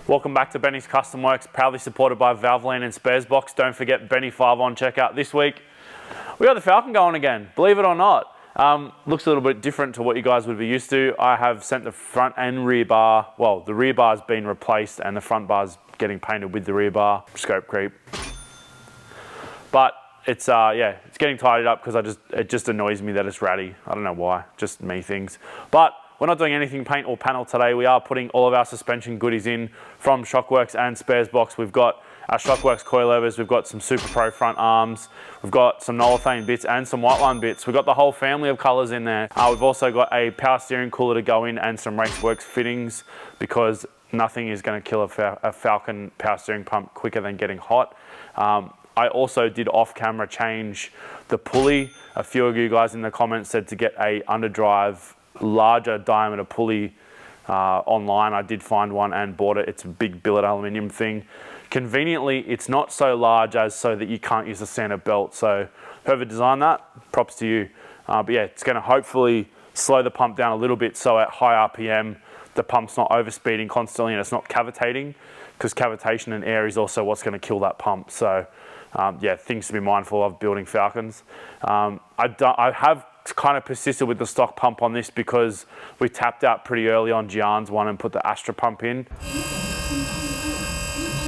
Welcome back to Benny's Custom Works, proudly supported by Valvoline and Sparesbox. Don't forget Benny 5 on checkout this week. We got the Falcon going again, believe it or not. Looks a little bit different to what you guys would be used to. I have sent the front and rear bar, well, the rear bar's been replaced and the front bar's getting painted with the rear bar. Scope creep. But it's yeah, it's getting tidied up because it just annoys me that it's ratty. I don't know why, just me things. But we're not doing anything paint or panel today. We are putting all of our suspension goodies in from Shockworks and Sparesbox. We've got our Shockworks coilovers, we've got some Super Pro front arms, we've got some Nolithane bits and some white line bits. We've got the whole family of colors in there. We've also got a power steering cooler to go in and some Raceworks fittings because nothing is going to kill a Falcon power steering pump quicker than getting hot. I also did off-camera change the pulley. A few of you guys in the comments said to get a underdrive larger diameter pulley online. I did find one and bought it. It's a big billet aluminium thing. Conveniently, it's not so large as so that you can't use a standard belt. So whoever designed that, props to you. But yeah, it's going to hopefully slow the pump down a little bit so at high RPM, the pump's not overspeeding constantly and it's not cavitating, because cavitation and air is also what's going to kill that pump. So yeah, things to be mindful of building Falcons. I have kind of persisted with the stock pump on this because we tapped out pretty early on Gian's one and put the Astra pump in.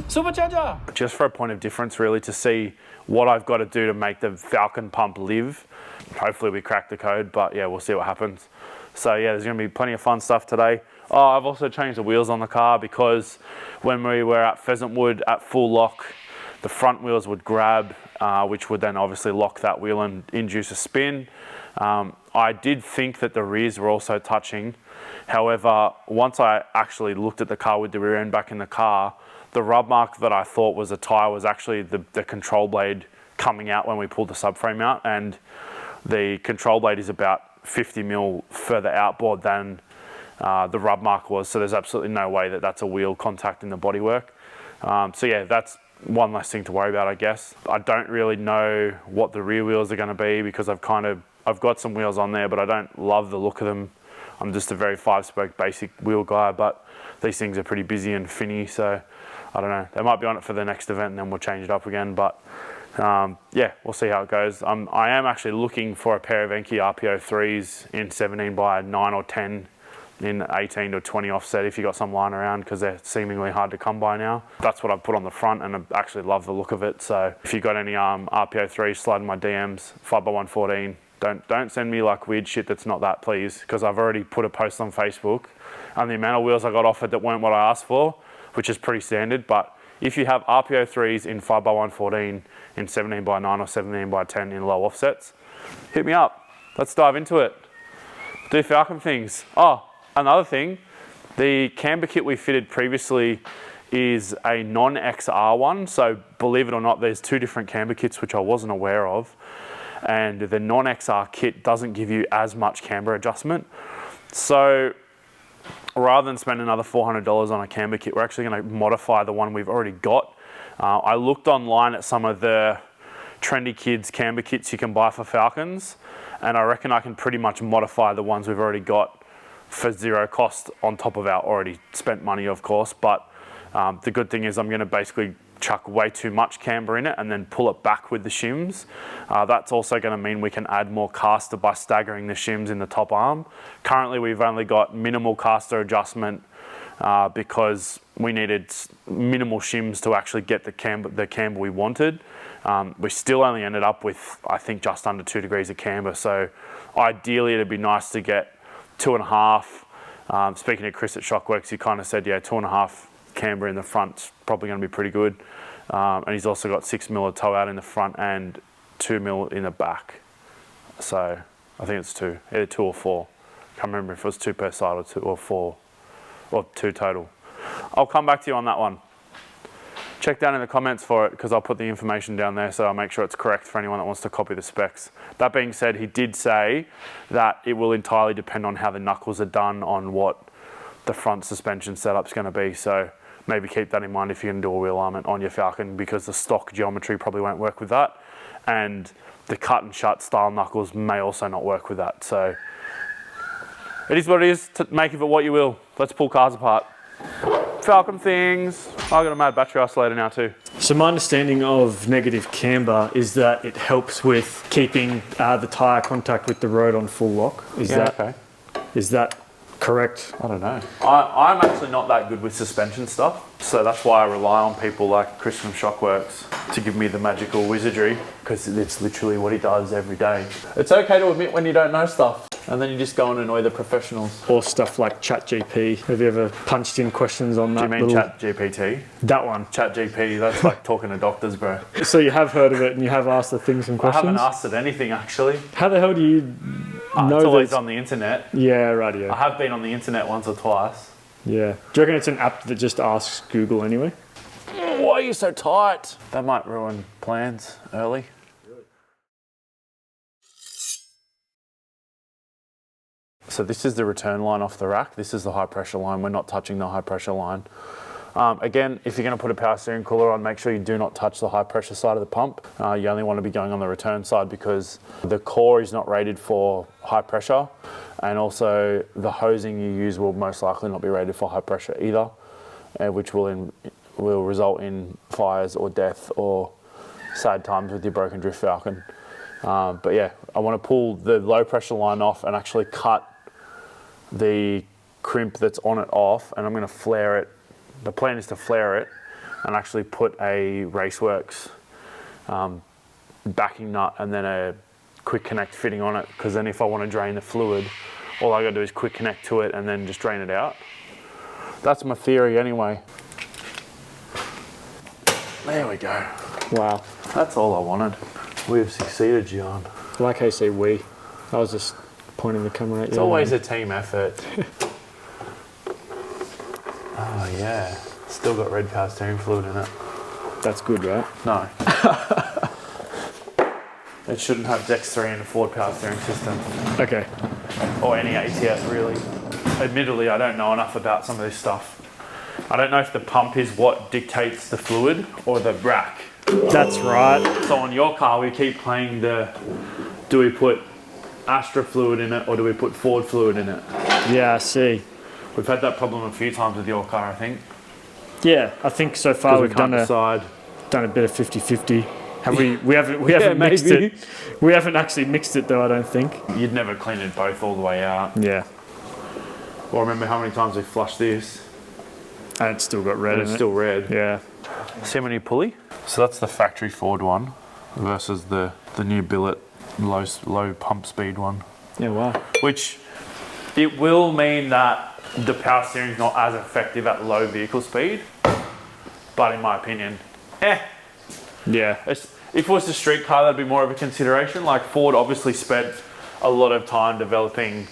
Supercharger! Just for a point of difference really, to see what I've got to do to make the Falcon pump live. Hopefully we crack the code, but yeah, we'll see what happens. So yeah, there's going to be plenty of fun stuff today. Oh, I've also changed the wheels on the car because when we were at Pheasantwood at full lock, the front wheels would grab, which would then obviously lock that wheel and induce a spin. I did think that the rears were also touching. However, once I actually looked at the car with the rear end back in the car, the rub mark that I thought was a tyre was actually the control blade coming out when we pulled the subframe out, and the control blade is about 50 mil further outboard than the rub mark was, so there's absolutely no way that that's a wheel contacting the bodywork. So yeah, that's one less thing to worry about, I guess. I don't really know what the rear wheels are going to be because I've got some wheels on there, but I don't love the look of them. I'm just a very 5-spoke basic wheel guy, but these things are pretty busy and finny, so I don't know. They might be on it for the next event and then we'll change it up again, but yeah, we'll see how it goes. I am actually looking for a pair of Enkei RPO3s in 17 by 9 or 10 in 18 to 20 offset if you got some lying around, because they're seemingly hard to come by now. That's what I've put on the front and I actually love the look of it. So if you got any RPO3s, slide in my DMs, 5x114. Don't send me like weird shit that's not that, please, because I've already put a post on Facebook and the amount of wheels I got offered that weren't what I asked for, which is pretty standard. But if you have RPO3s in 5x114, in 17 by 9 or 17 by 10 in low offsets, hit me up. Let's dive into it. Do Falcon things. Oh, another thing, the camber kit we fitted previously is a non-XR one. So believe it or not, there's two different camber kits, which I wasn't aware of. And the non-XR kit doesn't give you as much camber adjustment. So rather than spend another $400 on a camber kit, we're actually going to modify the one we've already got. I looked online at some of the trendy kids camber kits you can buy for Falcons, and I reckon I can pretty much modify the ones we've already got for zero cost on top of our already spent money, of course. But the good thing is I'm going to basically chuck way too much camber in it and then pull it back with the shims. That's also going to mean we can add more caster by staggering the shims in the top arm. Currently we've only got minimal caster adjustment because we needed minimal shims to actually get the camber we wanted. We still only ended up with, I think, just under 2 degrees of camber. So ideally it'd be nice to get 2.5. Speaking to Chris at Shockworks, he kind of said, yeah, 2.5 camber in the front's probably going to be pretty good. And he's also got 6 mil of toe out in the front and 2 mil in the back. So I think it's 2, either 2 or 4. Can't remember if it was 2 per side or 2 or 4, or 2 total. I'll come back to you on that one. Check down in the comments for it because I'll put the information down there, so I'll make sure it's correct for anyone that wants to copy the specs. That being said, he did say that it will entirely depend on how the knuckles are done on what the front suspension setup's going to be. So maybe keep that in mind if you're going to do a wheel alignment on your Falcon, because the stock geometry probably won't work with that, and the cut and shut style knuckles may also not work with that. So it is what it is. Make of it what you will. Let's pull cars apart. Falcon things. I got a mad battery isolator now too. So my understanding of negative camber is that it helps with keeping the tyre contact with the road on full lock. Is that correct? I don't know. I'm actually not that good with suspension stuff, so that's why I rely on people like Chris from Shockworks to give me the magical wizardry, because it's literally what he does every day. It's okay to admit when you don't know stuff, and then you just go and annoy the professionals. Or stuff like ChatGPT. Have you ever punched in questions on that? Do you mean ChatGPT? That one. ChatGPT, that's like talking to doctors, bro. So you have heard of it and you have asked the things and questions? I haven't asked it anything, actually. How the hell do you know it's always on the internet. Yeah, right, yeah. I have been on the internet once or twice. Yeah. Do you reckon it's an app that just asks Google anyway? Why are you so tight? That might ruin plans early. So this is the return line off the rack. This is the high pressure line. We're not touching the high pressure line. Again, if you're going to put a power steering cooler on, make sure you do not touch the high pressure side of the pump. You only want to be going on the return side because the core is not rated for high pressure, and also the hosing you use will most likely not be rated for high pressure either, which will result in fires or death or sad times with your broken Drift Falcon. But yeah, I want to pull the low pressure line off and actually cut the crimp that's on it off, and I'm going to flare it. The plan is to flare it and actually put a Raceworks backing nut and then a quick connect fitting on it, because then if I want to drain the fluid, all I got to do is quick connect to it and then just drain it out. That's my theory anyway. There we go. Wow. That's all I wanted. We've succeeded, John. I like how you say we. I was just pointing the camera at you. It's always a team effort. Oh yeah, still got red power steering fluid in it. That's good, right? No. It shouldn't have Dex3 in a Ford power steering system. Okay. Or any ATF really. Admittedly, I don't know enough about some of this stuff. I don't know if the pump is what dictates the fluid or the rack. That's right. So on your car, we keep playing do we put Astra fluid in it or do we put Ford fluid in it? Yeah, I see. We've had that problem a few times with your car, I think. Yeah, I think so far we've done a bit of 50-50. Have we? We haven't mixed it. We haven't actually mixed it though, I don't think. You'd never clean it both all the way out. Yeah. Well, remember how many times we flushed this? And it's still got red in it. It's still red. Yeah. See how many pulley? So that's the factory Ford one versus the new billet low pump speed one. Yeah, wow. Which it will mean that the power steering is not as effective at low vehicle speed, but in my opinion, Yeah. If it was a street car, that'd be more of a consideration. Like Ford obviously spent a lot of time developing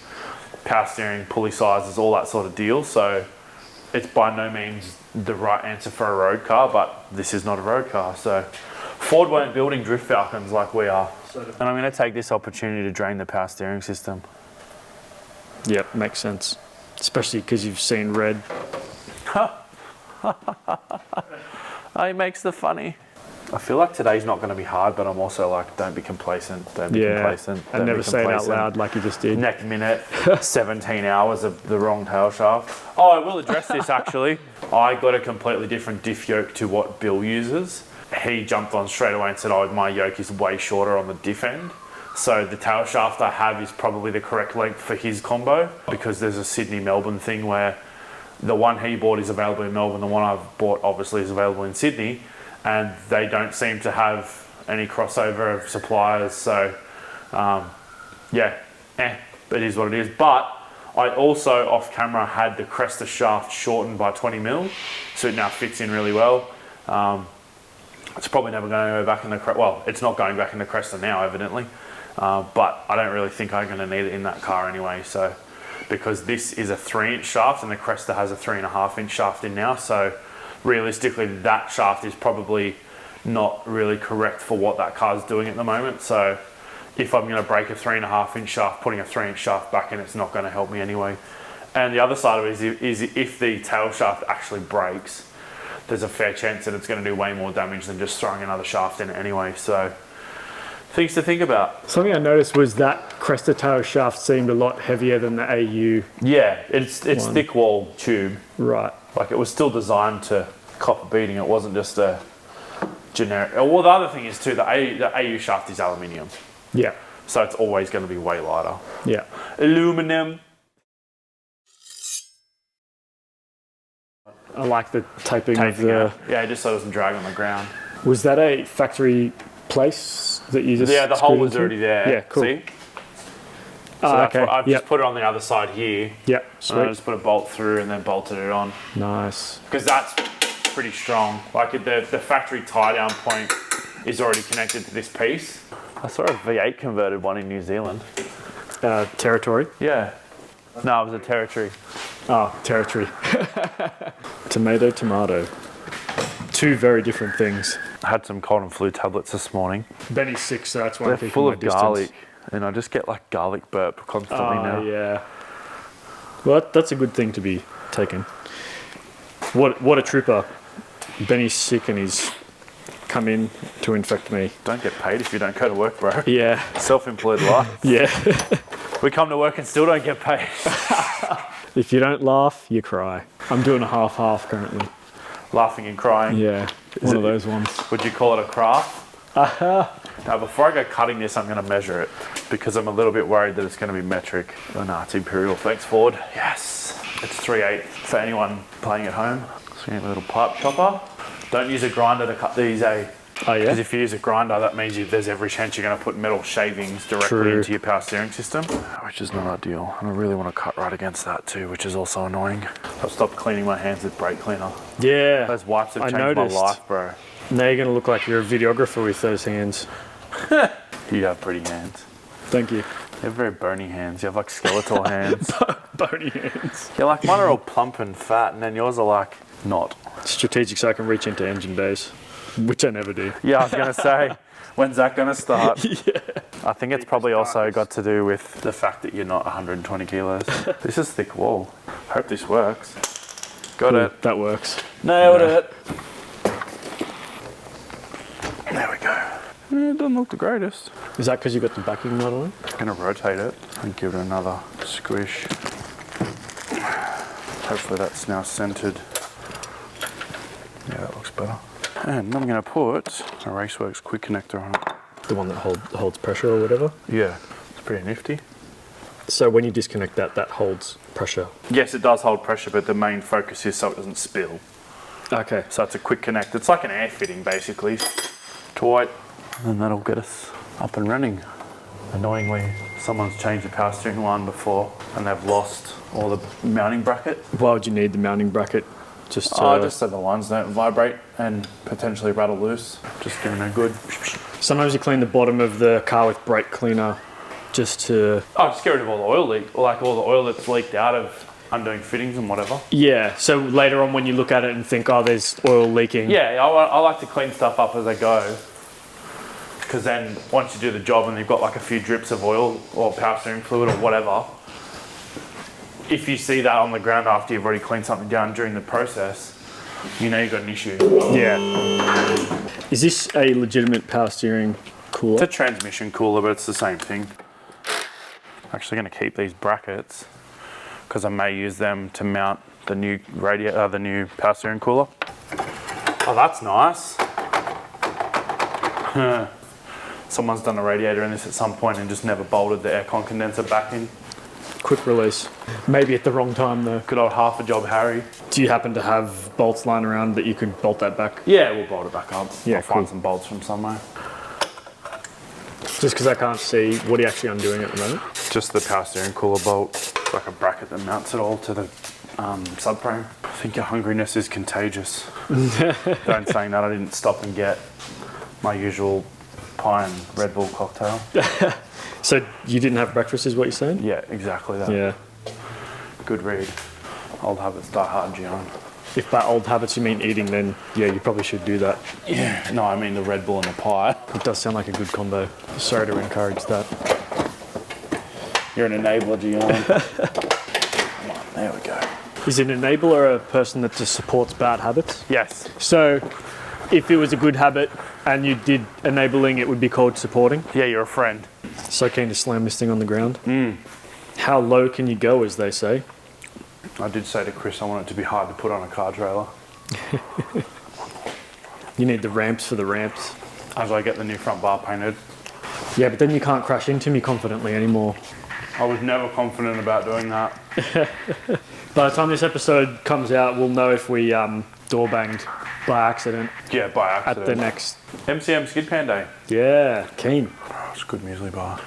power steering, pulley sizes, all that sort of deal. So it's by no means the right answer for a road car, but this is not a road car. So Ford weren't building Drift Falcons like we are. And I'm going to take this opportunity to drain the power steering system. Yep, makes sense. Especially because you've seen red. It makes the funny. I feel like today's not going to be hard, but I'm also like, don't be complacent. Don't be complacent. And never say it out loud like you just did. Next minute, 17 hours of the wrong tail shaft. Oh, I will address this actually. I got a completely different diff yoke to what Bill uses. He jumped on straight away and said, oh, my yoke is way shorter on the diff end. So the tail shaft I have is probably the correct length for his combo, because there's a Sydney-Melbourne thing where the one he bought is available in Melbourne, the one I've bought obviously is available in Sydney, and they don't seem to have any crossover of suppliers. So it is what it is. But I also off camera had the Cresta shaft shortened by 20 mil, so it now fits in really well. It's probably never going to go back in the Cresta. Well, it's not going back in the Cresta now, evidently. But I don't really think I'm going to need it in that car anyway. So, because this is a 3-inch shaft and the Cresta has a 3.5-inch shaft in now. So realistically, that shaft is probably not really correct for what that car's doing at the moment. So if I'm going to break a 3.5-inch shaft, putting a 3-inch shaft back in, it's not going to help me anyway. And the other side of it is if the tail shaft actually breaks, there's a fair chance that it's going to do way more damage than just throwing another shaft in it anyway. So things to think about. Something I noticed was that Cresta tail shaft seemed a lot heavier than the AU. Yeah, it's thick wall tube. Right. Like it was still designed to copper beading. It wasn't just a generic. Well, the other thing is too, the AU shaft is aluminium. Yeah. So it's always going to be way lighter. Yeah. Aluminum. I like the taping of the... Out. Yeah, just so it doesn't drag on the ground. Was that a factory place that you just... Yeah, the hole was into? already there. Yeah, cool. See? So Okay. I've just put it on the other side here. Yeah, And sweet. I just put a bolt through and then bolted it on. Nice. Because that's pretty strong. Like the factory tie down point is already connected to this piece. I saw a V8 converted one in New Zealand. Territory? Yeah. No, it was a territory. Oh, territory. Tomato, tomato. Two very different things. I had some cold and flu tablets this morning. Benny's sick, so that's why I'm They're keeping full my of distance. garlic. And I just get like garlic burp constantly now. Yeah. Well, that's a good thing to be taken. What a trooper. Benny's sick and he's come in to infect me. Don't get paid if you don't go to work, bro. Yeah. Self-employed life. Yeah. We come to work and still don't get paid. If you don't laugh, you cry. I'm doing a half-half currently. Laughing and crying. Yeah. One of those ones. Would you call it a craft? Now, before I go cutting this, I'm going to measure it because I'm a little bit worried that it's going to be metric. Oh, no, it's imperial. Thanks, Ford. Yes. It's 3/8 for anyone playing at home. So you need a little pipe chopper. Don't use a grinder to cut these, eh? Oh, yeah? Because if you use a grinder, that means there's every chance you're going to put metal shavings directly into your power steering system, which is not ideal. And I really want to cut right against that too, which is also annoying. I've stopped cleaning my hands with brake cleaner. Yeah. Those wipes have I changed noticed. my life, bro. Now you're going to look like you're a videographer with those hands. You have pretty hands. Thank you. You have very bony hands. You have like skeletal hands. Bony hands. Yeah, like mine are all plump and fat, and then yours are like not. Strategic so I can reach into engine bays, which I never do. Yeah, I was going to say, when's that going to start? Yeah. I think it's probably also got to do with the fact that you're not 120 kilos. This is thick wall. Hope this works. Got Cool. it. That works. Nailed it. There we go. Yeah, it doesn't look the greatest. Is that because you got the backing not on? I'm going to rotate it and give it another squish. Hopefully that's now centered. Yeah, that looks better. And I'm going to put a Raceworks quick connector on it. The one that holds pressure or whatever? Yeah, it's pretty nifty. So when you disconnect that, that holds pressure? Yes, it does hold pressure, but the main focus is so it doesn't spill. Okay. So it's a quick connect. It's like an air fitting, basically. Tight, and that'll get us up and running. Annoyingly, someone's changed the power steering line before, and they've lost all the mounting bracket. Why would you need the mounting bracket? Just so the lines don't vibrate and potentially rattle loose. Just giving a good... Sometimes you clean the bottom of the car with brake cleaner just to... Oh, just get rid of all the oil leak, or like all the oil that's leaked out of undoing fittings and whatever. Yeah, so later on when you look at it and think, oh, there's oil leaking. Yeah, I like to clean stuff up as I go. Because then once you do the job and you've got like a few drips of oil or power steering fluid or whatever, if you see that on the ground after you've already cleaned something down during the process, you know you've got an issue. Yeah. Is this a legitimate power steering cooler? It's a transmission cooler, but it's the same thing. I'm actually going to keep these brackets because I may use them to mount the new the new power steering cooler. Oh, that's nice. Someone's done a radiator in this at some point and just never bolted the aircon condenser back in. Quick release. Maybe at the wrong time though. Good old half a job Harry. Do you happen to have bolts lying around that you could bolt that back? Yeah, we'll bolt it back up. Yeah, I'll find some bolts from somewhere. Just because I can't see, what are you actually undoing at the moment? Just the power steering cooler bolt. It's like a bracket that mounts it all to the subframe. I think your hungriness is contagious. Don't saying that, I didn't stop and get my usual pie and Red Bull cocktail. So you didn't have breakfast is what you're saying? Yeah, exactly that. Yeah. Good read. Old habits die hard, Gian. If by old habits you mean eating, then yeah, you probably should do that. Yeah, no, I mean the Red Bull and the pie. It does sound like a good combo. Sorry to encourage that. You're an enabler, Gian. Come on, there we go. Is an enabler a person that just supports bad habits? Yes. So if it was a good habit and you did enabling, it would be called supporting? Yeah, you're a friend. So keen to slam this thing on the ground. How low can you go, as they say? I did say to Chris I want it to be hard to put on a car trailer. You need the ramps for the ramps. As I get the new front bar painted. Yeah, but then you can't crash into me confidently anymore. I was never confident about doing that. By the time this episode comes out, we'll know if we door banged by accident. Yeah, by accident. At the next MCM Skid Pan Day. Yeah, keen. Oh, it's a good muesli bar.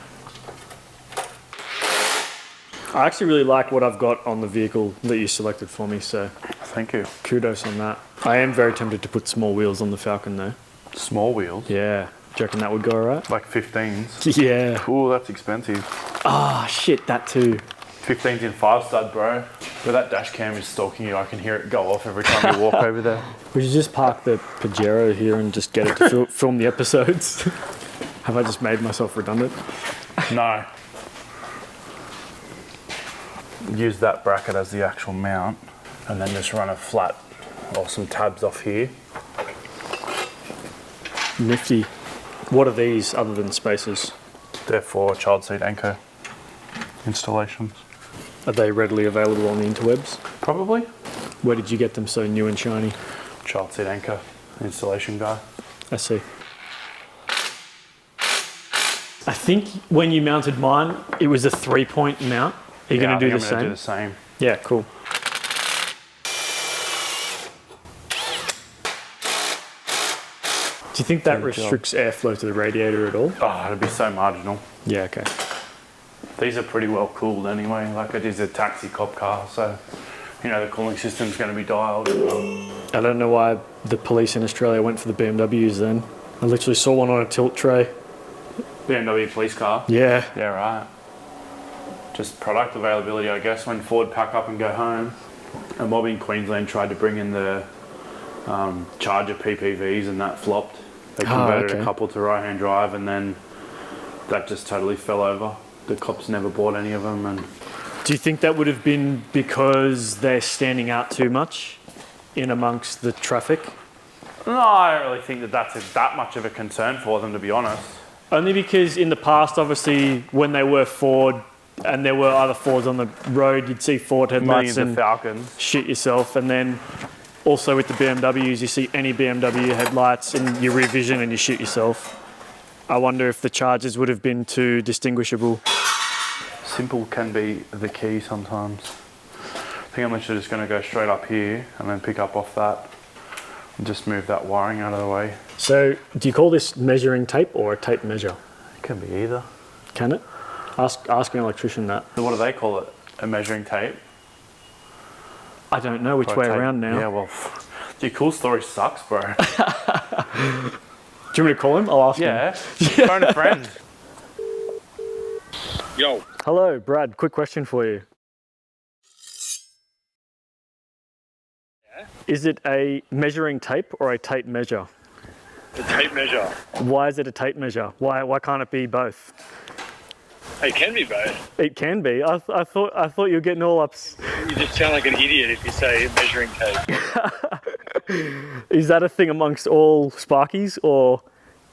I actually really like what I've got on the vehicle that you selected for me, so Thank you. kudos on that. I am very tempted to put small wheels on the Falcon though. Small wheels? Yeah. Do you reckon that would go alright? Like 15s? Yeah. Ooh, that's expensive. Ah, shit, that too. 15s in 5 stud, bro. Where that dash cam is stalking you, I can hear it go off every time you walk over there. We should just park the Pajero here and just get it to film the episodes. Have I just made myself redundant? No. Use that bracket as the actual mount and then just run a flat or some tabs off here. Nifty. What are these other than spacers? They're for child seat anchor installations. Are they readily available on the interwebs? Probably. Where did you get them so new and shiny? Child seat anchor installation guy. I see. I think when you mounted mine, it was a 3-point mount. Are you going to do the same? I'm going to do the same. Yeah, cool. Do you think that restricts airflow to the radiator at all? Oh, it'd be so marginal. Yeah, okay. These are pretty well cooled anyway. Like it is a taxi cop car, so you know the cooling system's going to be dialed. I don't know why the police in Australia went for the BMWs then. I literally saw one on a tilt tray. BMW police car. Yeah. Yeah, right. Just product availability, I guess. When Ford pack up and go home, a mob in Queensland tried to bring in the Charger PPVs and that flopped. They converted a couple to right-hand drive and then that just totally fell over. The cops never bought any of them. And do you think that would have been because they're standing out too much in amongst the traffic? no, I don't really think that that's that much of a concern for them, to be honest. Only because in the past, obviously, when they were Ford and there were other Fords on the road, you'd see Ford headlights Millions of and Falcons. shit yourself. And then also with the BMWs, you see any BMW headlights and you rear vision and you shoot yourself. I wonder if the Chargers would have been too distinguishable. Simple can be the key sometimes. I think I'm literally just going to go straight up here and then pick up off that and just move that wiring out of the way. So, do you call this measuring tape or a tape measure? It can be either. Can it? Ask an electrician that. So what do they call it? A measuring tape? I don't know which Or a way tape? around now. Yeah, well, your cool story sucks, bro. Do you want me to call him? I'll ask him. Yeah, phone a friend. Yo. Hello, Brad. Quick question for you. Yeah? Is it a measuring tape or a tape measure? The tape measure. Why is it a tape measure? Why can't it be both? It can be both. It can be. I thought you were getting all ups. You just sound like an idiot if you say measuring tape. Is that a thing amongst all Sparkies, or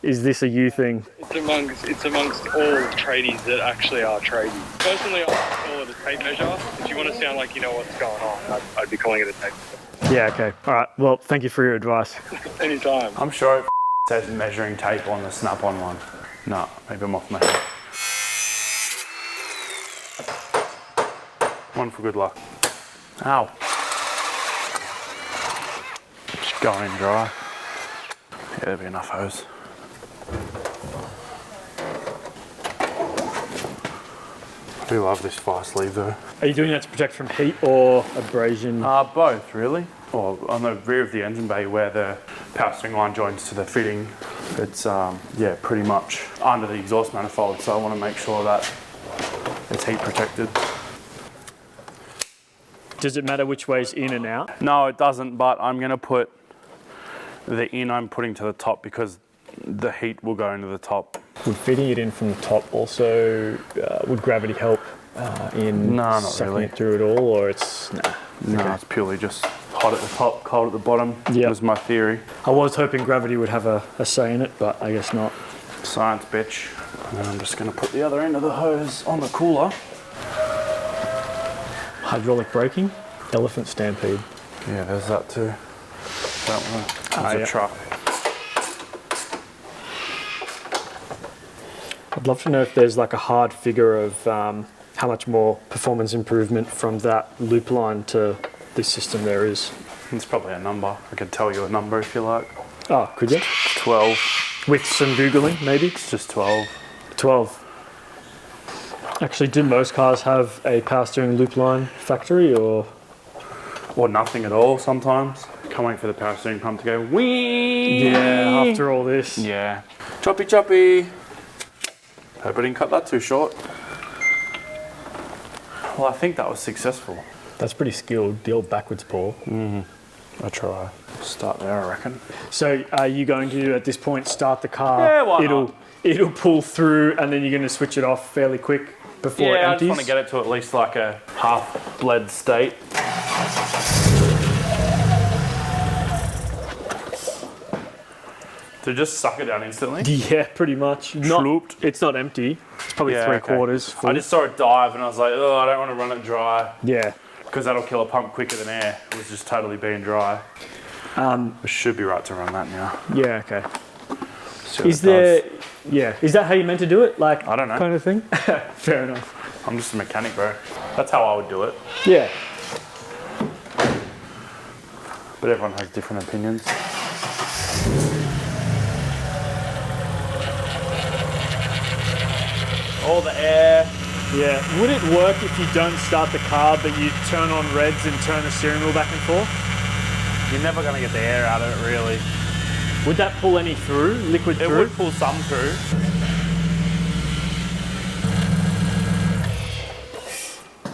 is this a you thing? It's amongst all tradies that actually are tradies. Personally, I call it a tape measure. If you want to sound like you know what's going on, I'd be calling it a tape measure. Yeah, okay. All right. Well, thank you for your advice. Anytime. I'm sure it says measuring tape on the snap-on one. No, maybe I'm off my head. One for good luck. Ow. Just going dry. Yeah, there'll be enough hose. I do love this fire sleeve though. Are you doing that to protect from heat or abrasion? Both really. Or on the rear of the engine bay where the power string line joins to the fitting, it's yeah, pretty much under the exhaust manifold, so I want to make sure that it's heat protected. Does it matter which way's in and out? No, it doesn't, but I'm going to put the in I'm putting to the top because the heat will go into the top. Would fitting it in from the top also, would gravity help in sucking really. it through at all, or it's, nah? No, Okay. it's purely just hot at the top, cold at the bottom. Yep. Was my theory. I was hoping gravity would have a say in it, but I guess not. Science, bitch. And then I'm just going to put the other end of the hose on the cooler. Hydraulic braking? Elephant Stampede. Yeah, there's that too. That one. There's a yeah. truck. I'd love to know if there's like a hard figure of how much more performance improvement from that loop line to this system there is. It's probably a number. I could tell you a number if you like. Oh, could you? 12. With some Googling, maybe? It's just 12. 12. Actually, do most cars have a power steering loop line factory or? Or nothing at all sometimes. Can't wait for the power steering pump to go whee! Yeah, after all this. Yeah. Choppy choppy. Hope I didn't cut that too short. Well, I think that was successful. That's pretty skilled, the old backwards pull. I try. Start there, I reckon. So are you going to, at this point, start the car? Yeah, why not? It'll pull through and then you're going to switch it off fairly quick before it Yeah, I empties? just want to get it to at least like a half bled state. To just suck it down instantly? Yeah, pretty much. It's not empty. It's probably three quarters full. I just saw it dive and I was like, oh, I don't want to run it dry. Yeah. Because that'll kill a pump quicker than air. It was just totally being dry. We should be right to run that now. Yeah, okay. See what Is it there, does. yeah, is that how you meant to do it? Like, I don't know. kind of thing? Fair enough. I'm just a mechanic, bro. That's how I would do it. Yeah. But everyone has different opinions. All the air. Yeah. Would it work if you don't start the car, but you turn on reds and turn the steering wheel back and forth? You're never going to get the air out of it, really. Would that pull any through, liquid It through? would pull some through.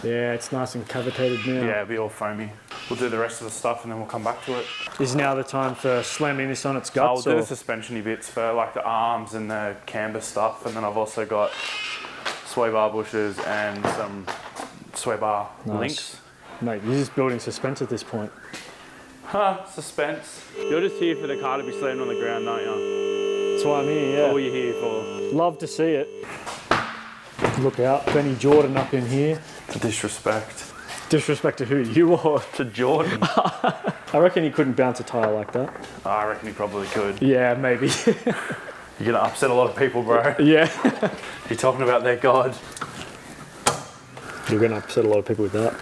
Yeah, it's nice and cavitated now. Yeah, it'll be all foamy. We'll do the rest of the stuff and then we'll come back to it. Is now the time for slamming this on its I'll guts? do the suspension-y bits for like the arms and the camber stuff, and then I've also got sway bar bushes and some sway bar links. Mate, you're just building suspense at this point. Huh, suspense. You're just here for the car to be slammed on the ground, aren't you? That's why I'm here, yeah. That's all you're here for. Love to see it. Look out, Benny Jordan up in here. To disrespect. Disrespect to who? You or? To Jordan. I reckon he couldn't bounce a tyre like that. I reckon he probably could. Yeah, maybe. You're gonna upset a lot of people, bro. Yeah. You're talking about their God. You're gonna upset a lot of people with that.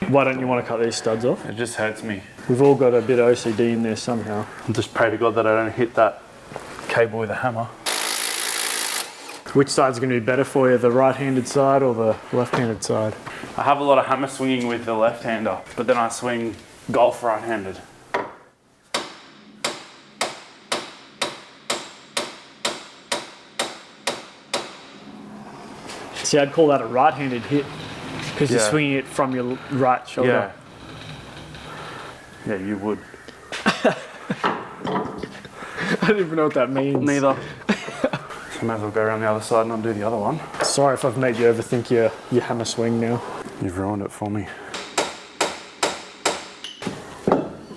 Why don't you want to cut these studs off? It just hurts me. We've all got a bit of OCD in there somehow. I just pray to God that I don't hit that cable with a hammer. Which side's going to be better for you, the right-handed side or the left-handed side? I have a lot of hammer swinging with the left-hander, but then I swing golf right-handed. See, I'd call that a right-handed hit because you're Yeah. swinging it from your right shoulder. Yeah. Yeah, you would. I don't even know what that means. Neither. So I might as well go around the other side and undo the other one. Sorry if I've made you overthink your hammer swing now. You've ruined it for me.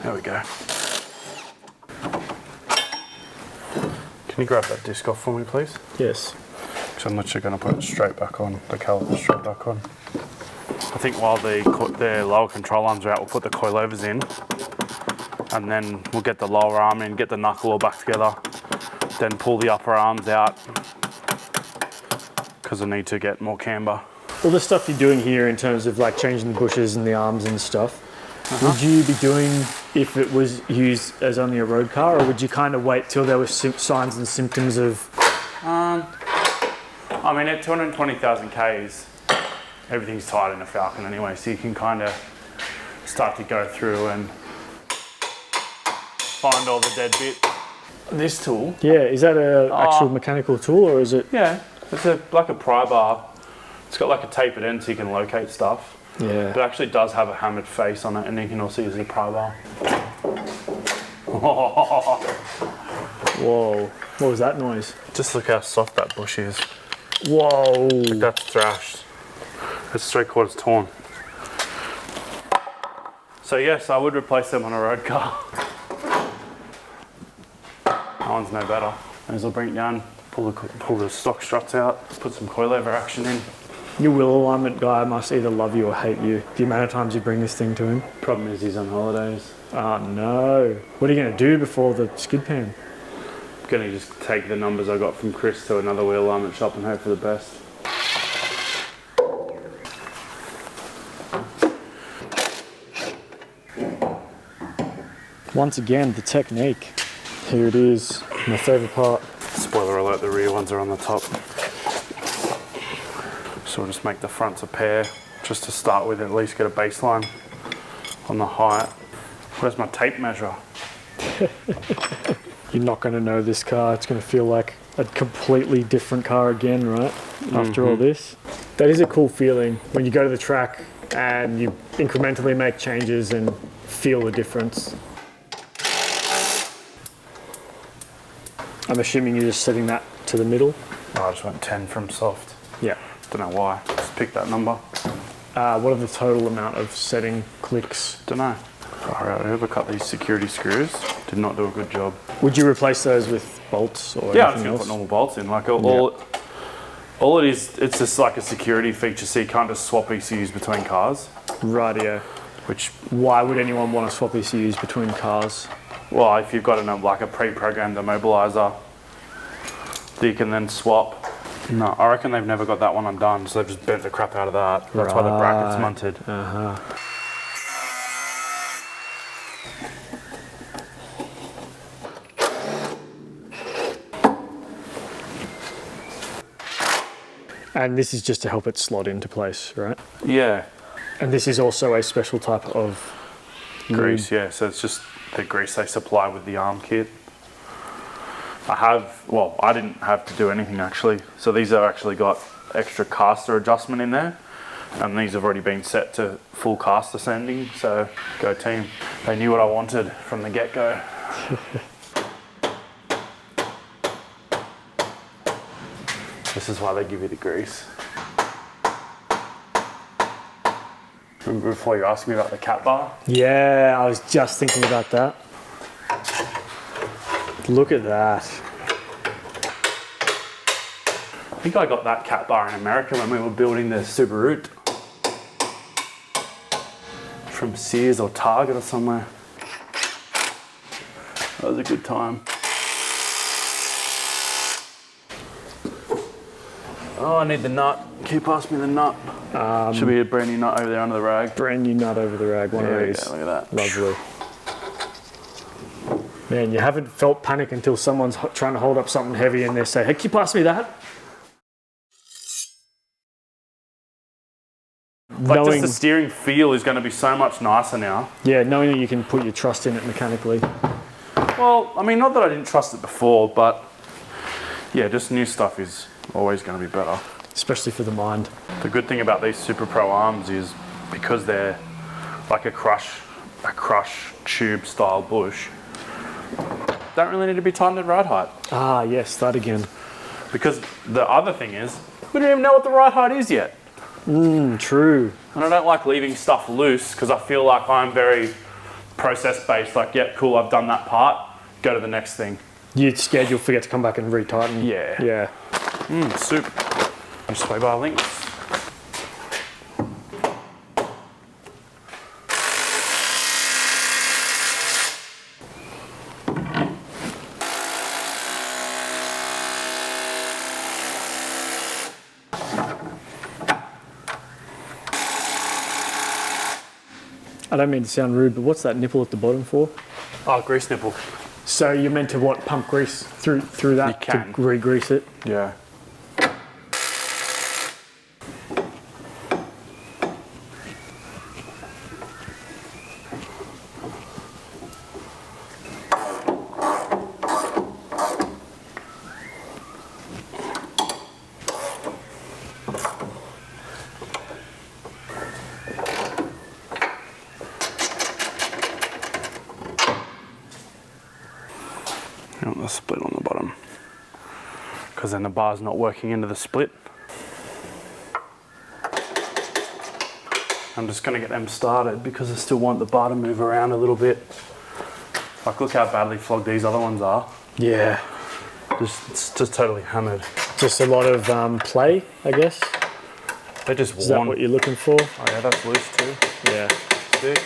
There we go. Can you grab that disc off for me, please? Yes. Because I'm literally going to put it straight back on, the caliper straight back on. I think while the lower control arms are out, we'll put the coilovers in, and then we'll get the lower arm in, get the knuckle all back together, then pull the upper arms out, because I need to get more camber. All the stuff you're doing here in terms of like changing the bushes and the arms and stuff, would you be doing if it was used as only a road car, or would you kind of wait till there were signs and symptoms of... I mean, at 220,000 Ks, everything's tight in a Falcon anyway, so you can kind of start to go through and find all the dead bits. This tool. Yeah, is that an actual mechanical tool, or is it... Yeah, it's like a pry bar. It's got like a tapered end so you can locate stuff. Yeah. But it actually does have a hammered face on it, and you can also use a pry bar. Whoa, what was that noise? Just look how soft that bush is. Whoa. That's thrashed. It's 3/4 torn. So yes, I would replace them on a road car. That one's no better. May as well bring it down, pull the stock struts out, put some coilover action in. Your wheel alignment guy must either love you or hate you. The amount of times you bring this thing to him. Problem is he's on holidays. Oh no. What are you going to do before the skid pan? I'm gonna just take the numbers I got from Chris to another wheel alignment shop and hope for the best. Once again, the technique. Here it is, my favourite part. Spoiler alert, the rear ones are on the top. So we'll just make the fronts a pair, just to start with, at least get a baseline on the height. Where's my tape measure? You're not going to know this car. It's going to feel like a completely different car again, right? After all this. That is a cool feeling when you go to the track and you incrementally make changes and feel the difference. I'm assuming you're just setting that to the middle. Oh, I just went 10 from soft. Yeah. Don't know why, just picked that number. What are the total amount of setting clicks? Don't know. Alright, whoever cut these security screws did not do a good job. Would you replace those with bolts or Yeah, I'm anything just gonna else? put normal bolts in. Like all it is, it's just like a security feature, so you can't just swap ECUs between cars. Rightio. Which, Why would anyone want to swap ECUs between cars? well, if you've got like a pre-programmed immobilizer that you can then swap. No, I reckon they've never got that one undone, so they've just bent the crap out of that. That's why the bracket's mounted. And this is just to help it slot into place, right? Yeah, And this is also a special type of grease, yeah. So it's just the grease they supply with the arm kit. I didn't have to do anything actually. So these have actually got extra caster adjustment in there. And these have already been set to full caster sending, so go team. They knew what I wanted from the get-go. This is why they give you the grease. Remember before you asked me about the cat bar? Yeah, I was just thinking about that. Look at that. I think I got that cat bar in America when we were building the Subaru. From Sears or Target or somewhere. That was a good time. Oh, I need the nut. Can you pass me the nut? Should be a brand new nut over there under the rag. Brand new nut over the rag, one of There we these. go, look at that. Lovely. Man, you haven't felt panic until someone's trying to hold up something heavy and they say, hey, can you pass me that? Like just the steering feel is going to be so much nicer now. Yeah, knowing that you can put your trust in it mechanically. Well, I mean, not that I didn't trust it before, but yeah, just new stuff is always going to be better. Especially for the mind. The good thing about these Super Pro arms is because they're like a crush tube style bush, don't really need to be tightened at ride height. Ah, yes, that again. Because the other thing is, we don't even know what the ride height is yet. True. And I don't like leaving stuff loose because I feel like I'm very process based. Like, yep, cool, I've done that part, go to the next thing. You're scared you'll forget to come back and retighten. Yeah. Yeah. Soup. Sway bar links. I don't mean to sound rude, but what's that nipple at the bottom for? Oh, grease nipple. So you're meant to what? Pump grease through that You can. to re-grease it? Yeah. You want the split on the bottom because then the bar's not working into the split. I'm just going to get them started because I still want the bar to move around a little bit. Like, look how badly flogged these other ones are. Yeah. It's just totally hammered. Just a lot of play, I guess. They're just Is that worn. what you're looking for? Oh yeah, that's loose too. Yeah. Sick.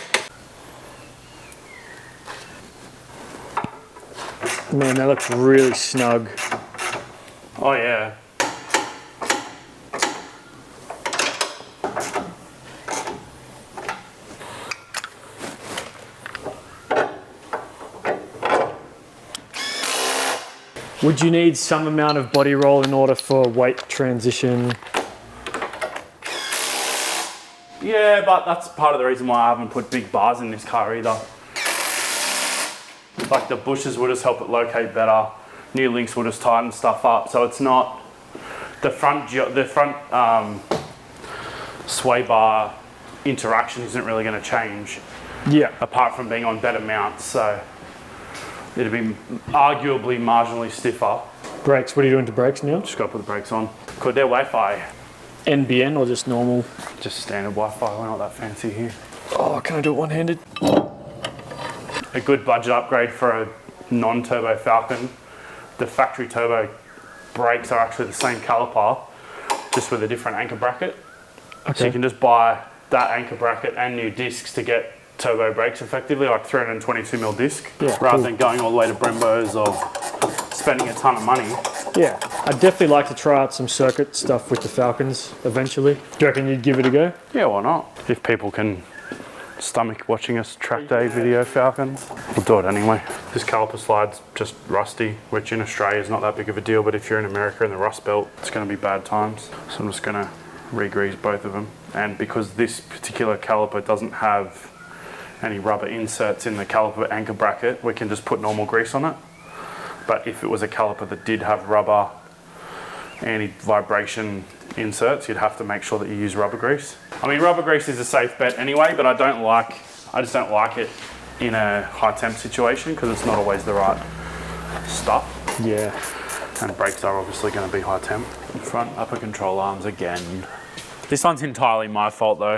Man, that looks really snug. Oh yeah. Would you need some amount of body roll in order for weight transition? Yeah, but that's part of the reason why I haven't put big bars in this car either. Like the bushes will just help it locate better. New links will just tighten stuff up. So it's not the front sway bar interaction isn't really going to change. Yeah. Apart from being on better mounts. So it'd be arguably marginally stiffer. Brakes, what are you doing to brakes now? Just got to put the brakes on. Could they're Wi-Fi? NBN or just normal? Just standard Wi-Fi. We're not that fancy here. Oh, can I do it one-handed? A good budget upgrade for a non-turbo Falcon. The factory turbo brakes are actually the same caliper, just with a different anchor bracket. Okay. So you can just buy that anchor bracket and new discs to get turbo brakes effectively, like 322mm disc, Yeah, rather cool. than going all the way to Brembo's or spending a ton of money. Yeah, I'd definitely like to try out some circuit stuff with the Falcons eventually. Do you reckon you'd give it a go? Yeah, why not? If people can stomach watching us track day video Falcons, we'll do it anyway. This caliper slide's just rusty, which in Australia is not that big of a deal, but if you're in America in the Rust Belt, it's going to be bad times. So I'm just going to re-grease both of them. And because this particular caliper doesn't have any rubber inserts in the caliper anchor bracket, we can just put normal grease on it. But if it was a caliper that did have rubber anti-vibration inserts, you'd have to make sure that you use rubber grease. I mean, rubber grease is a safe bet anyway, but I just don't like it in a high temp situation because it's not always the right stuff. Yeah. And brakes are obviously going to be high temp. Front upper control arms again. This one's entirely my fault though.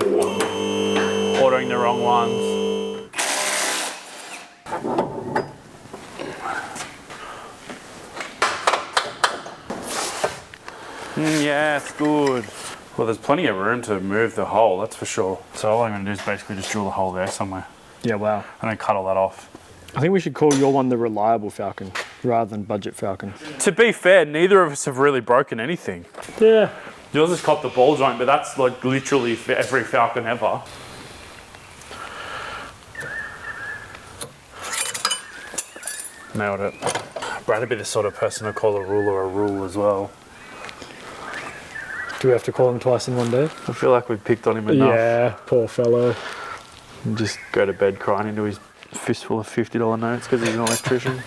Ordering the wrong ones. Yeah, it's good. Well, there's plenty of room to move the hole, that's for sure. So all I'm going to do is basically just drill a hole there somewhere Yeah, wow. and then cut all that off. I think we should call your one the reliable Falcon rather than budget Falcon. To be fair, neither of us have really broken anything. Yeah. Yours has copped the ball joint, but that's like literally every Falcon ever. Nailed it. Brad would be the sort of person to call a ruler a rule as well. Do we have to call him twice in one day? I feel like we've picked on him enough. Yeah, poor fellow. And just go to bed crying into his fistful of $50 notes because he's an electrician.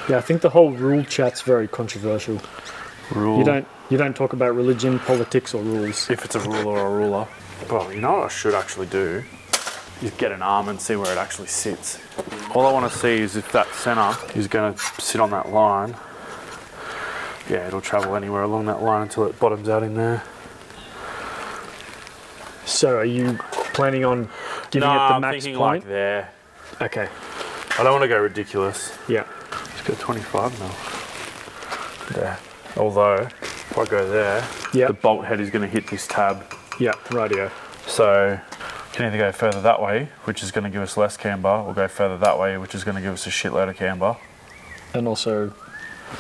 Yeah, I think the whole rule chat's very controversial. Rule. You don't talk about religion, politics, or rules. If it's a ruler or a ruler. Well, you know what I should actually do? Is get an arm and see where it actually sits. All I want to see is if that center is going to sit on that line. Yeah, it'll travel anywhere along that line until it bottoms out in there. So are you planning on giving it the I'm max thinking point? like there. Okay. I don't want to go ridiculous. Yeah. Let's go 25 now. There. Although, if I go there, Yeah. the bolt head is going to hit this tab. Yeah, rightio. So, you can either go further that way, which is going to give us less camber, or go further that way, which is going to give us a shitload of camber. And also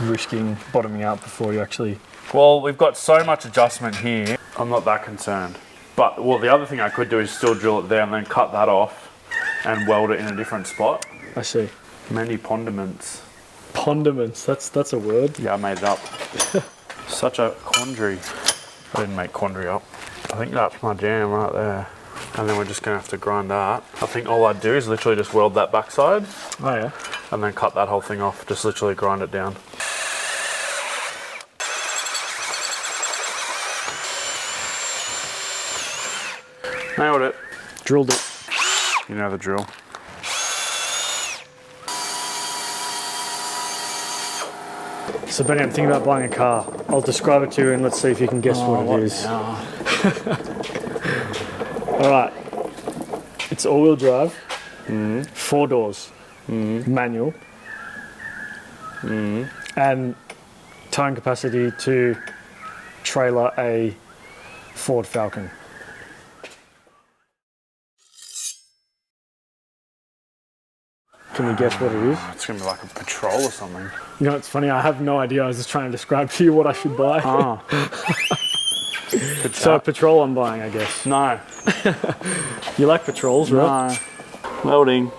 risking bottoming out before you actually... Well, we've got so much adjustment here, I'm not that concerned. But, well, the other thing I could do is still drill it there and then cut that off and weld it in a different spot. I see. Many condiments. Condiments, that's a word. Yeah, I made it up. Such a quandary. I didn't make quandary up. I think that's my jam right there. And then we're just going to have to grind that. I think all I'd do is literally just weld that backside Oh yeah. and then cut that whole thing off. Just literally grind it down. Nailed it. Drilled it. You know the drill. So Benny, I'm thinking about buying a car. I'll describe it to you and let's see if you can guess what it is. All right. It's all-wheel drive, 4 doors, manual, and towing capacity to trailer a Ford Falcon. Can you guess what it is? It's gonna be like a patrol or something. You know, it's funny, I have no idea. I was just trying to describe to you what I should buy. Ah. So Patrol I'm buying, I guess. No. You like Patrols, right? No. Welding.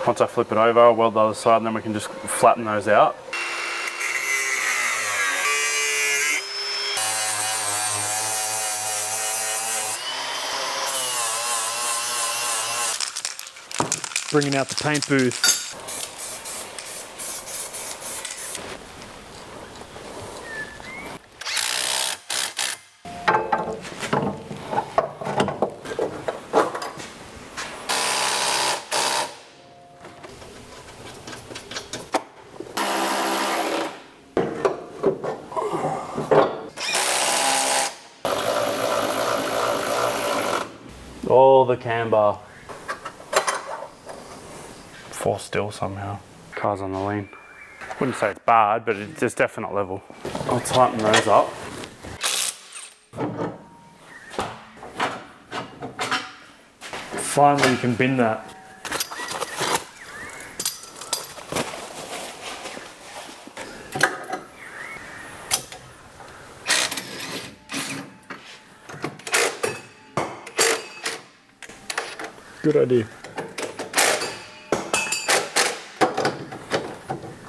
Once I flip it over, I'll weld the other side and then we can just flatten those out. Bringing out the paint booth. All the camber. Force still somehow. Car's on the lean. Wouldn't say it's bad, but it's just definite level. I'll tighten those up. Finally, you can bin that. Good idea.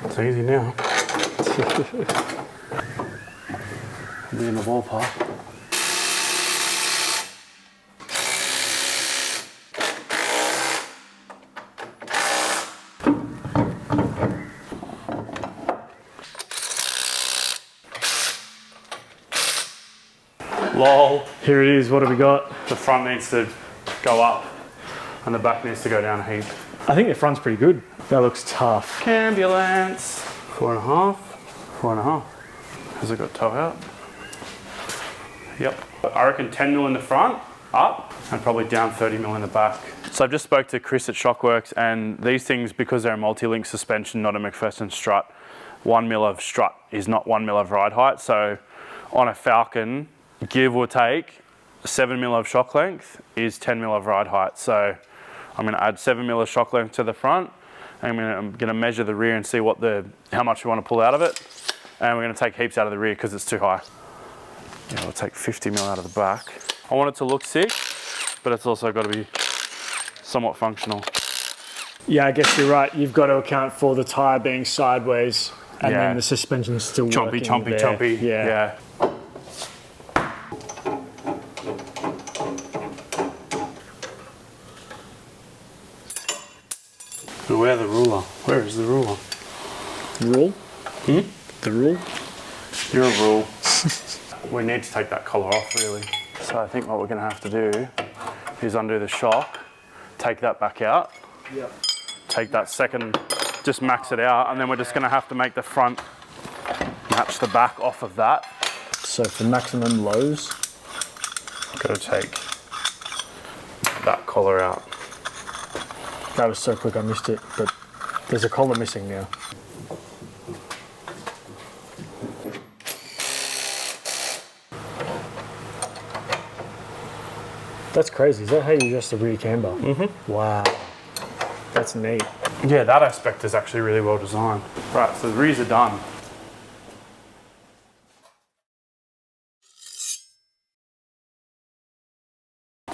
It's easy now. Be in the ballpark. Lol. Here it is, what have we got? The front needs to go up and the back needs to go down a heap. I think the front's pretty good. That looks tough. Ambulance. 4.5. 4.5. Has it got toe out? Yep. I reckon 10 mil in the front, up, and probably down 30 mil in the back. So I've just spoke to Chris at Shockworks, and these things, because they're a multi-link suspension, not a McPherson strut, 1 mil of strut is not 1 mil of ride height. So on a Falcon, give or take, 7 mil of shock length is 10 mil of ride height. So I'm going to add 7 mil of shock length to the front. And I'm going to measure the rear and see how much we want to pull out of it. And we're going to take heaps out of the rear because it's too high. Yeah, we'll take 50 mil out of the back. I want it to look sick, but it's also got to be somewhat functional. Yeah, I guess you're right. You've got to account for the tyre being sideways and then the suspension's still working there. Chompy. Yeah. Where's the ruler? Where is the ruler? Rule? Hmm? The rule? You're a rule. We need to take that collar off, really. So I think what we're going to have to do is undo the shock, take that back out, take that second, just max it out, and then we're just going to have to make the front match the back off of that. So for maximum lows? Got to take that collar out. That was so quick I missed it, but there's a collar missing now. That's crazy. Is that how you adjust the rear camber? Mm-hmm. Wow. That's neat. Yeah, that aspect is actually really well designed. Right, so the rears are done.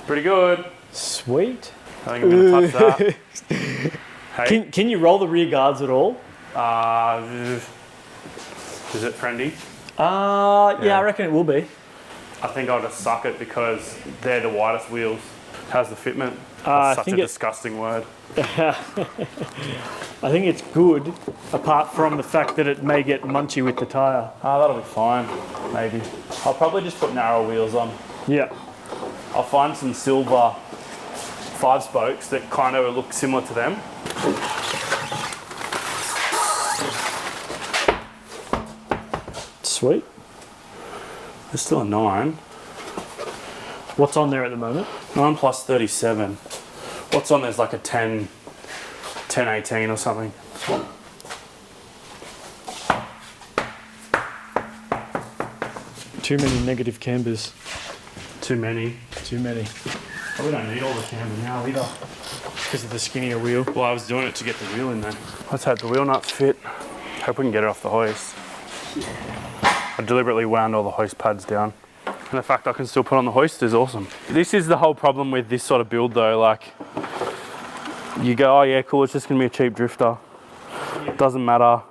Pretty good. Sweet. I think I'm going to touch that. Hey. Can you roll the rear guards at all? Is it friendly? Yeah, I reckon it will be. I think I'll just suck it because they're the widest wheels. How's the fitment? That's such a disgusting word. I think it's good, apart from the fact that it may get munchy with the tyre. That'll be fine, maybe. I'll probably just put narrow wheels on. Yeah. I'll find some silver 5 spokes that kind of look similar to them. Sweet. There's still a 9. What's on there at the moment? 9 plus 37. What's on there's like a 10, 18 or something. Too many negative cambers. Too many. Too many. Oh, we don't need all the camber now either. Because of the skinnier wheel. Well, I was doing it to get the wheel in there. Let's hope the wheel nuts fit. Hope we can get it off the hoist. I deliberately wound all the hoist pads down. And the fact I can still put on the hoist is awesome. This is the whole problem with this sort of build though. Like, you go, oh yeah, cool, it's just gonna be a cheap drifter. Doesn't matter.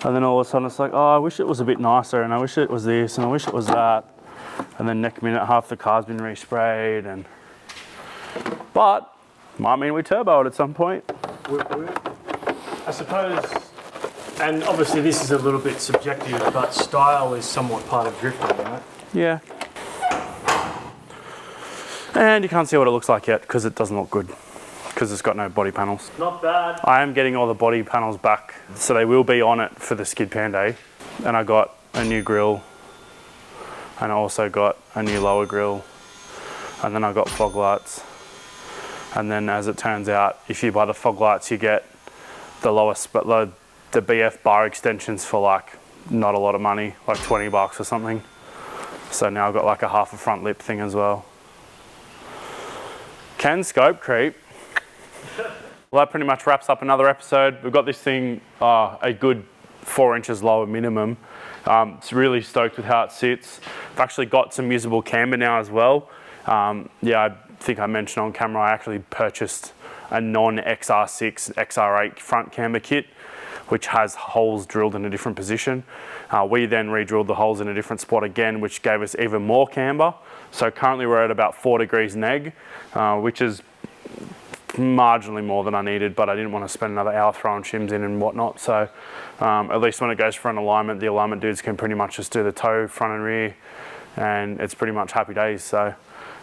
And then all of a sudden it's like, oh, I wish it was a bit nicer, and I wish it was this, and I wish it was that. And then next minute, half the car's been resprayed, and... But, might mean we turbo it at some point. I suppose, and obviously this is a little bit subjective, but style is somewhat part of drifting, right? Yeah. And you can't see what it looks like yet, because it doesn't look good. Because it's got no body panels. Not bad. I am getting all the body panels back, so they will be on it for the skid pan day. And I got a new grille, and I also got a new lower grille, and then I got fog lights. And then as it turns out, if you buy the fog lights, you get the lowest, but the BF bar extensions for like not a lot of money, like 20 bucks or something. So now I've got like a half a front lip thing as well. Can scope creep. Well, that pretty much wraps up another episode. We've got this thing a good 4 inches lower minimum. It's really stoked with how it sits. I've actually got some usable camber now as well. Yeah, I think I mentioned on camera, I actually purchased a non-XR6, XR8 front camber kit, which has holes drilled in a different position. We then re-drilled the holes in a different spot again, which gave us even more camber. So currently we're at about 4 degrees neg, which is marginally more than I needed, but I didn't want to spend another hour throwing shims in and whatnot. So at least when it goes for an alignment, the alignment dudes can pretty much just do the toe, front and rear, and it's pretty much happy days. So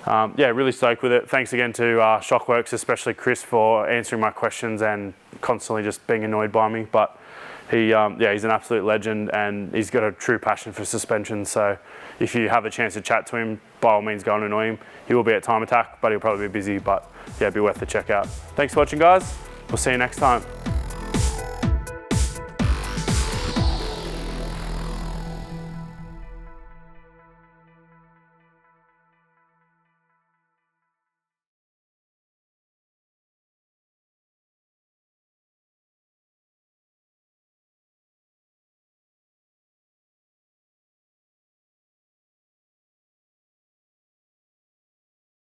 yeah, really stoked with it. Thanks again to Shockworks, especially Chris, for answering my questions and constantly just being annoyed by me. But yeah, he's an absolute legend, and he's got a true passion for suspension. So if you have a chance to chat to him, by all means go and annoy him. He will be at Time Attack, but he'll probably be busy. But yeah, it'd be worth the check out. Thanks for watching, guys. We'll see you next time.